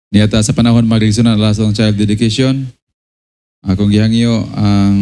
Niyata sa panahon magigsunan lasong child dedication, akong gihangyo ang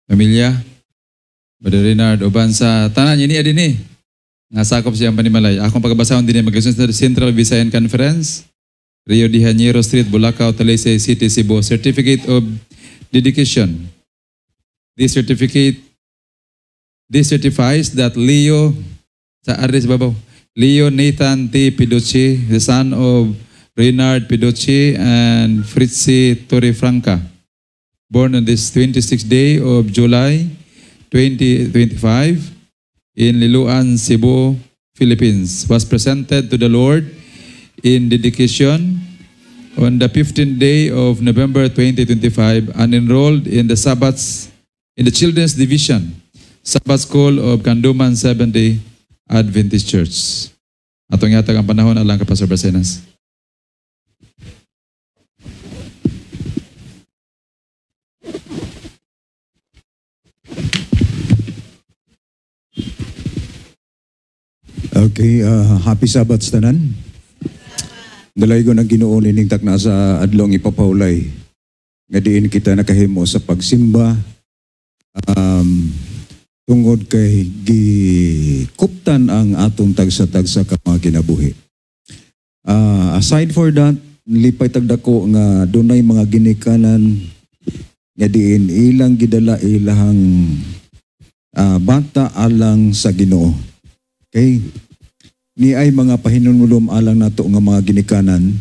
pamilya, Brother Renard, uban sa tanan, yun niya din nga sakop siyang panimalay. Akong pagkabasahon din magigsunan sa Central Visayan Conference, Rio de Janeiro Street, Bulacau, Talisay City, Cebu, Certificate of Dedication. This certifies that Leo, sa address babaw, Leo Nathan T. Piducci, the son of Renard Piducci and Fritzi Torrefranca, born on this 26th day of July 2025 in Liloan, Cebu, Philippines, was presented to the Lord in dedication on the 15th day of November 2025 and enrolled in the Children's Division, Sabbath School of Kanduman 70 Adventist Church. Atong yatag ang panahon alang ka Pastor Bracenas. Okay, happy Sabbath tanan. Dalay ko ng Ginoo nining takna sa adlong ipapahulay. Nga diin kita nakahimo sa pagsimba tungod kay gikuptan ang atong tagsa-tagsa ka mga kinabuhi. Aside for that, lipay tagdako nga dunay mga ginikanan nga diin ilang gidala ilahang bata alang sa Ginoo. Okay? Ni ay mga pahinumdom alang nato nga mga ginikanan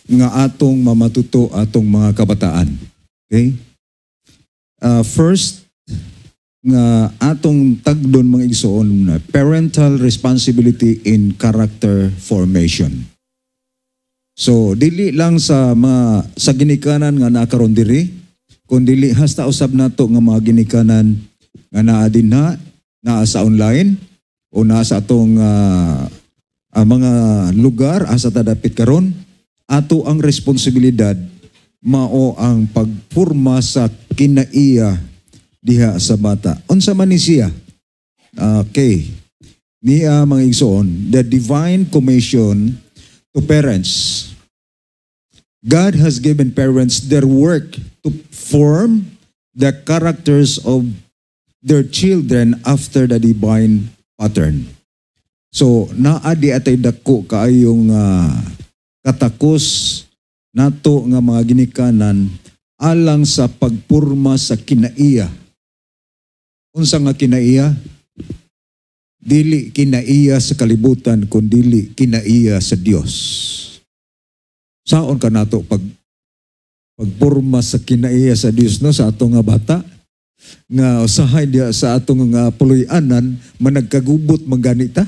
nga atong mamatuto atong mga kabataan. Okay? First, nga atong tagdon mga igsoon na parental responsibility in character formation. So, dili lang sa mga sa ginikanan nga nakaron diri, kundi hasta usab nato nga mga ginikanan nga naa dinha, naa sa online o naa sa atong mga lugar asa ta dapit karon, ato ang responsibilidad mao ang pagpurma sa kinaiya diha sa bata. Unsa man ni siya? Okay. Niya mga igsoon, the divine commission to parents. God has given parents their work to form the characters of their children after the divine pattern. So, naadi atay dako kaayong katakos nato nga mga ginikanan alang sa pagpurma sa kinaiya. Unsa nga kinaiya? Dili kinaiya sa kalibutan kundi kinaiya sa Dios. Saon ka nato pagpurma sa kinaiya sa Dios no sa atong nga bata? Nga usahay dia sa atong nga puloy-anan managkagubot mangganita.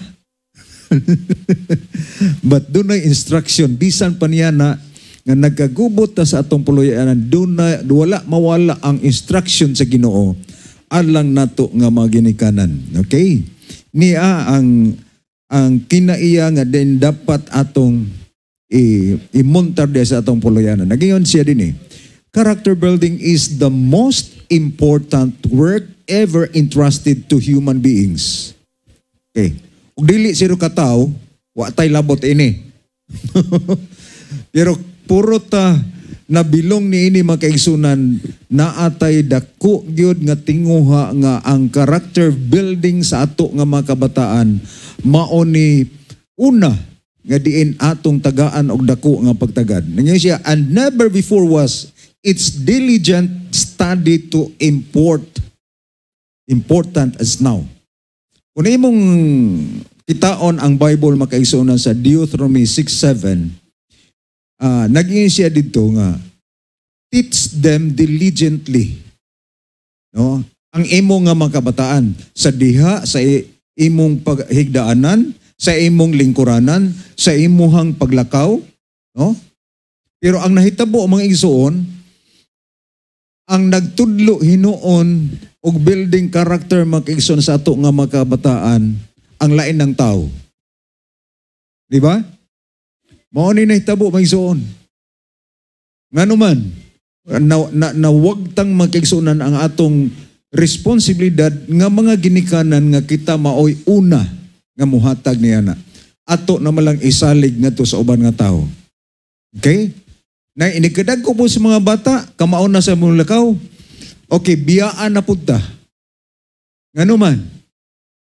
But dunay instruction bisan pa niya na nga nagkagubot ta sa atong puloy-anan wala mawala ang instruction sa Ginoo alang nato nga mga ginikanan. Okay? Niya ang kinaiya nga din dapat atong imontar dia sa atong puloy-anan. Nagingon siya din character building is the most important work ever entrusted to human beings. Okay. Ug dili siro ka tawo, wa tay labot ini. Pero puro ta nabilong ni ini makaigsunan naatay dako gyud nga tinguha nga ang character building sa ato nga mga kabataan mao ni una nga diin atong tagaan og dako nga pagtagad. Nangyay siya, and never before was its diligent study to important as now. Kung imong kitaon ang Bible makaigsunan sa Deuteronomy 6:7, naging siya dito nga teach them diligently. No? Ang imo nga mga kabataan sa diha sa imong paghigdaanan, sa imong lingkuranan, sa imuhang paglakaw, no? Pero ang nahitabo mga igsoon, ang nagtudlo hinuon og building character mga igsoon sa ato nga mga kabataan, ang lain ng tao. Di ba? Mao ni nahitabo mga igsoon. Nganuman, na wag tang makigsunan ang atong responsibilidad nga mga ginikanan nga kita maoy una nga muhatag niya na. ato na malang isalig ngadto sa uban nga tao. Okay? Na inikadag ko po sa mga bata, kamaon na sa mong lakaw. Okay, biyaan na punta. Ngano man?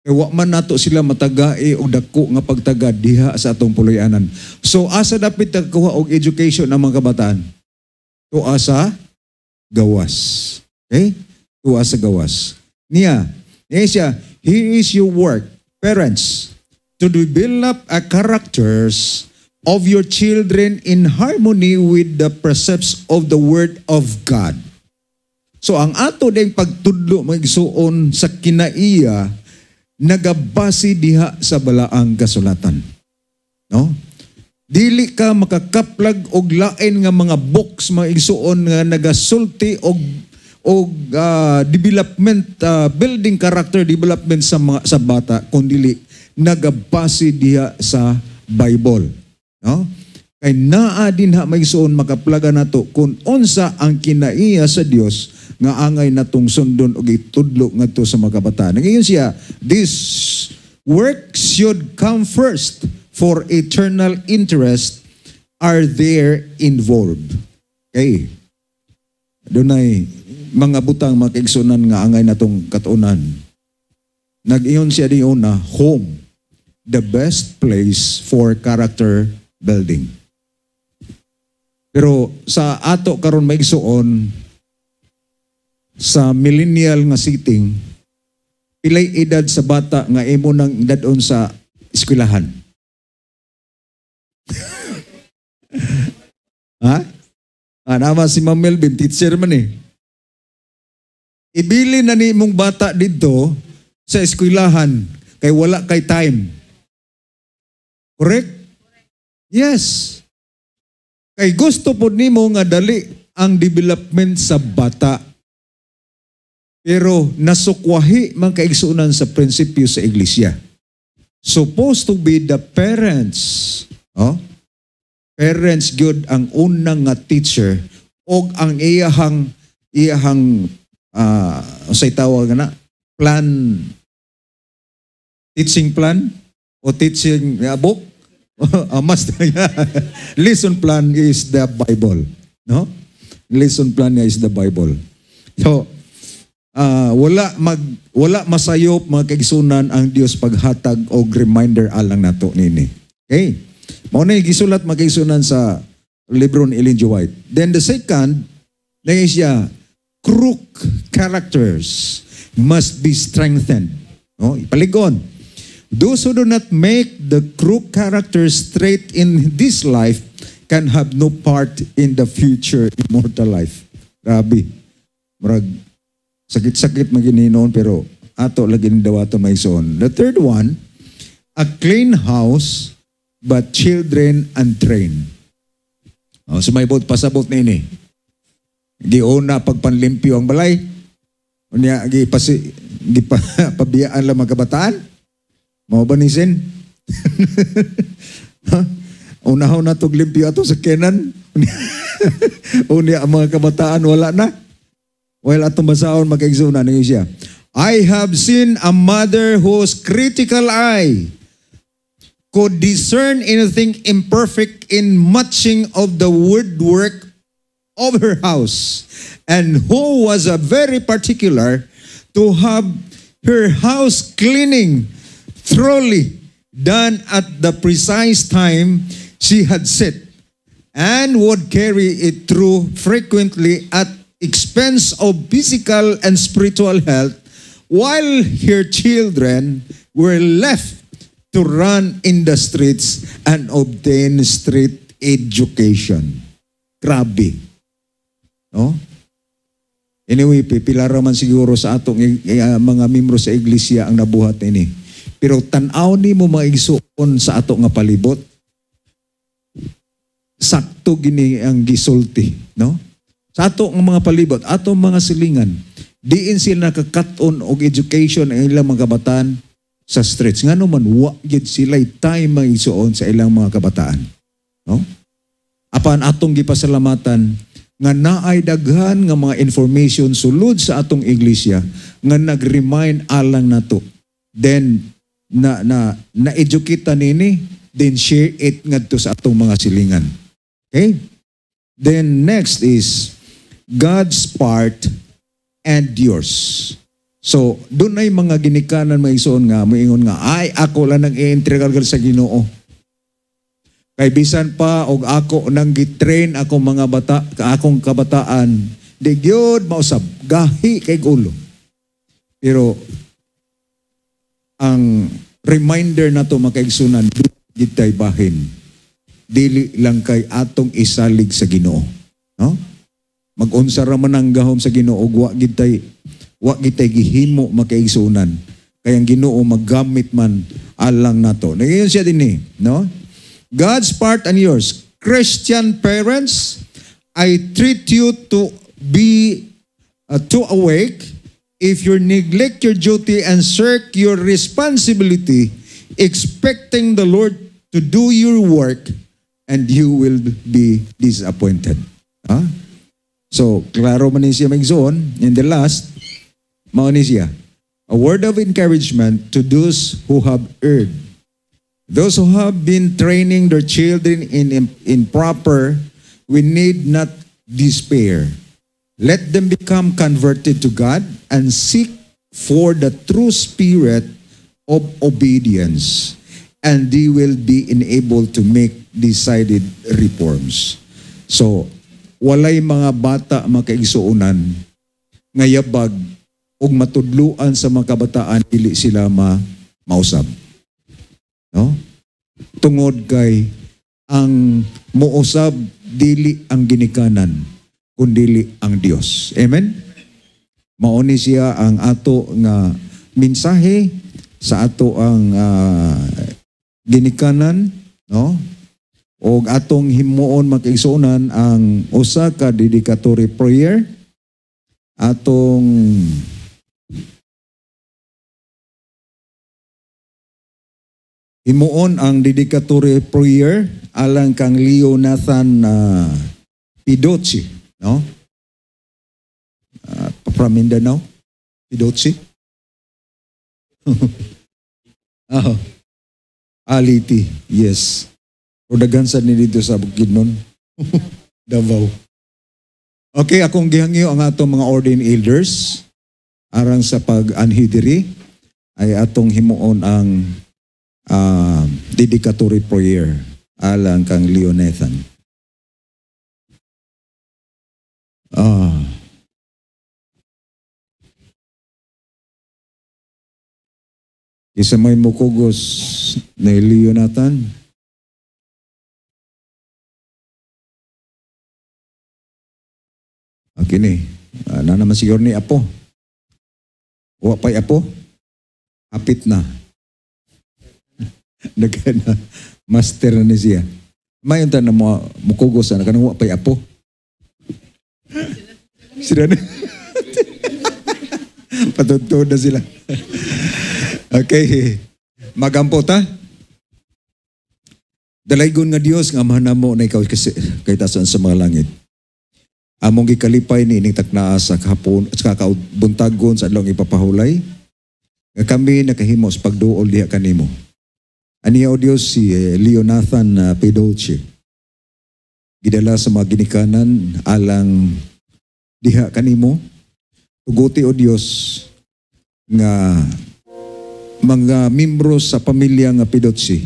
E wa man nato sila matagae o dako nga pagtaga diha sa atong puloy-anan. So asa dapat tagkuha og education ng mga kabataan? Tuwa sa gawas. Okay? Tuwa sa gawas. Niya siya, here is your work, parents, to develop a characters of your children in harmony with the precepts of the Word of God. So ang ato ding pagtudlo magsuon sa kinaiya nagabasi diha sa balaang kasulatan. No? Dili ka makakaplag og lain nga mga books mga igsuon nga nagasulti og development building character development sa bata kundi nagabasi diha sa Bible. No? Kay naa din ha maigsuon makaplaga nato kung unsa ang kinaiya sa Dios nga angay natong sundon og itudlo ngadto sa mga kabataan. Ngayon siya, this work should come first for eternal interest are there involved. Okay. Dunay mga butang makaigsunan nga angay natong katunan. Nag-iyon siya di una, home, the best place for character building. Pero sa ato karon maigsuon sa millennial nga setting, pilay edad sa bata nga imo nang dadon sa eskwelahan. Ha? Naman si Ma'am Melvin, teacher man eh. Ibili na ni mong bata dito sa eskwelahan kay wala kay time. Correct? Yes. Kay gusto po nimo nga dali ang development sa bata. Pero nasukwahi man kaigsunan sa prinsipyo sa iglesia. Supposed to be the parents. Oh? Parents good ang unang nga teacher o ang iyahang say tawag na plan, teaching plan o teaching book. Lesson plan is the Bible. No? Lesson plan is the Bible. So, wala masayop mga kaigsunan ang Dios paghatag og reminder alang nato nini. Okay? Mao na gisulat mga kaigsunan sa libro ni Ellen G. White. Then the second, na siya, crook characters must be strengthened. No? Ipaligon. Those who do not make the crook characters straight in this life can have no part in the future immortal life. Grabe. Murag sakit-sakit magininon pero ato lagi ni dawaton maigsoon. The third one, a clean house but children untrained. Sumaybot pasabot nini. Giuna pagpanlimpyo ang balay. Unya pabiyaan lang mga kabataan. Mao ba ni Sen? Unahon na tog limpyo ato sa Kenan. Unya ang mga kabataan wala na. Well, atong basaon makaigsunan niyo siya. I have seen a mother whose critical eye could discern anything imperfect in matching of the woodwork of her house, and who was very particular to have her house cleaning thoroughly done at the precise time she had set, and would carry it through frequently at expense of physical and spiritual health, while her children were left to run in the streets and obtain street education. Grabe. No? Anyway, pilara man siguro sa atong mga membro sa iglesia ang nabuhat ini. Pero tan-aw ni mo maigsuon sa ato nga palibot. Sakto gini ang gisulti, no? Sa ato nga mga palibot, ato mga silingan, diin sila nakakaton og education ang ilang mga kabataan sa streets. Nga naman, wagid sila time maigsuon sa ilang mga kabataan. No? Apan atong gipasalamatan nga naay daghan nga mga information sulod sa atong iglesia nga nag-remind alang nato. Then na-educate nini then share it ngadto sa atong mga silingan. Okay? Then next is God's part and yours. So, doon ay mga ginikanan maigsoon nga, moingon nga, ay ako lang nang i-entregar sa Ginoo. Kay bisan pa og ako nang gitrain ako mga bata, akong kabataan, di gyud mausab, gahi kay ulo. Pero ang reminder na to makaigsunan, gitay bahin. Dili lang kay atong isalig sa Ginoo. No? Mag-unsa ra man ang gahom sa Ginoo, wa gitay gihimo makaigsunan. Kaya ang Ginoo maggamit man alang nato. Ngayon siya din no? God's part and yours. Christian parents, I treat you to be too awake if you neglect your duty and shirk your responsibility, expecting the Lord to do your work, and you will be disappointed. Huh? So, klaro man siya magzoon. In the last, mao ni siya, a word of encouragement to those who have erred. Those who have been training their children in proper, we need not despair. Let them become converted to God and seek for the true spirit of obedience, and they will be enabled to make decided reforms. So, walay mga bata makaigsuunan ngayabag ug matudluan sa mga kabataan dili sila mausab. No? Tungod kay ang muusab dili ang ginikanan kundi ang Dios. Amen. Mao ni siya ang ato nga mensahe sa ato ang ginikanan, no? O atong himuon makaigsuonan ang usa ka dedicatory prayer. Atong himuon ang dedicatory prayer alang kang Leo Nathan Pidotsi, no? From Mindanao, Pidotsi. Oh. Aliti, yes. O dagansan ni dito sa Bukidnon. Davao. Okay, akong gihangyo ang atong mga ordained elders arang sa pag-anhidiri ay atong himuon ang dedicatory prayer alang kang Leo Nathan. Isa may mukugos na Leo Nathan. Okay ni. Na naman siguro ni Apo. Wa pa'y Apo. Hapit na. Nagana. Master na siya. Mayon ta na mukugos na kanang wa pa'y Apo. Sila na. Patutod na sila. Okay. Magampo ta. Dalaygon nga Dios nga mahanamo na ikaw kay tasan sa mga langit. Among gikalipay ni ining taknaa sa kahapon at sa kabuntagon sa adlong ipapahulay. Nga kami nakahimo sa pagduol diha kanimo. Aniya o Dios si Leo Nathan Pedolce. Gidala sa mga ginikanan alang diha kanimo. Tuguti o Dios nga mga membro sa pamilya nga Pidotsi,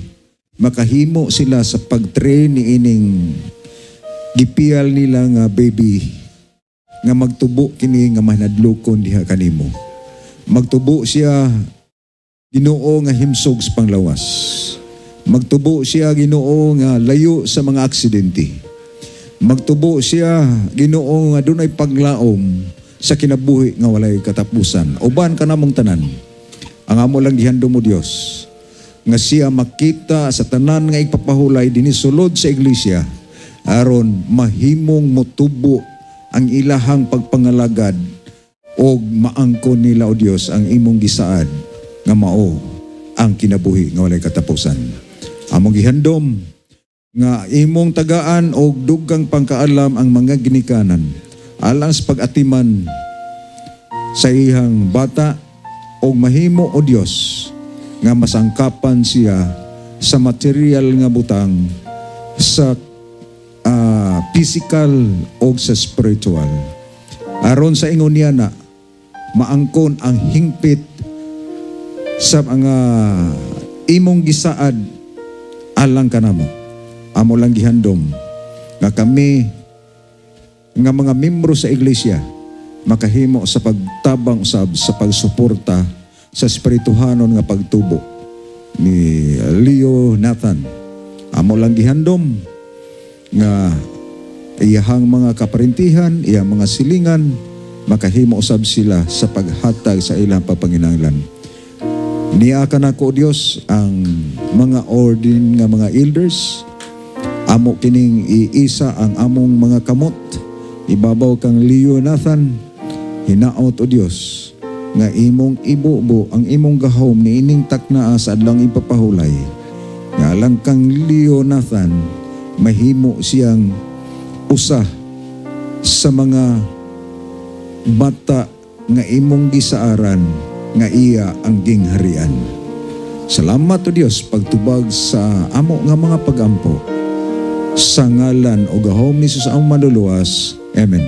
makahimo sila sa pag-train ni ining gipial nila nga baby nga magtubo kini nga manadlokon diha kanimo. Magtubo siya Ginoo nga himsog sa panglawas. Magtubo siya Ginoo nga layo sa mga aksidente. Magtubo siya Ginoo nga dunay paglaom sa kinabuhi nga walay katapusan. Uban ka namong tanan. Ang amo lang gihandom mo Dios nga siya makita sa tanan nga ipapahulay dinhi sulod sa iglesia aron mahimong motubo ang ilahang pagpangalagad o maangkon nila o Dios ang imong gisaad nga mao ang kinabuhi nga walay katapusan. Among gihandom nga imong tagaan og dugang pangkaalam ang mga ginikanan alang sa pag-atiman sa ihang bata og mahimo o Dios nga masangkapan siya sa material nga butang, sa physical o sa spiritual. Aron sa ingon niya na maangkon ang hingpit sa mga imong gisaad alang kanamo. Amo lang gihandom nga kami nga mga membro sa iglesia makahimo sa pagtabang usab sa pagsuporta sa espirituhanon nga pagtubo ni Leo Nathan. Amo lang gihandom nga iyahang mga kaparintihan, iyang mga silingan, makahimo usab sila sa paghatag sa ilang papanginahanglan. Niya ka na ko Dios ang mga ordin nga mga elders, amo kining iisa ang among mga kamot, ibabaw kang Leo Nathan, hinaot o Dios nga imong ibubo ang imong gahom ni ining taknaa sa adlang ipapahulay. Nga lang kang Leo Nathan, mahimo siyang usa sa mga bata nga imong gisaaran nga iya ang gingharian. Salamat o Dios pagtubag sa amo nga mga pagampo. Sa ngalan o gahom ni Jesus ang manluluwas. Amen.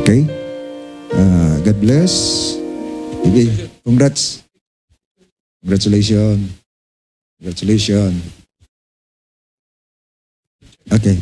Okay? God bless. Okay. Congrats. Congratulations. Congratulations. Okay.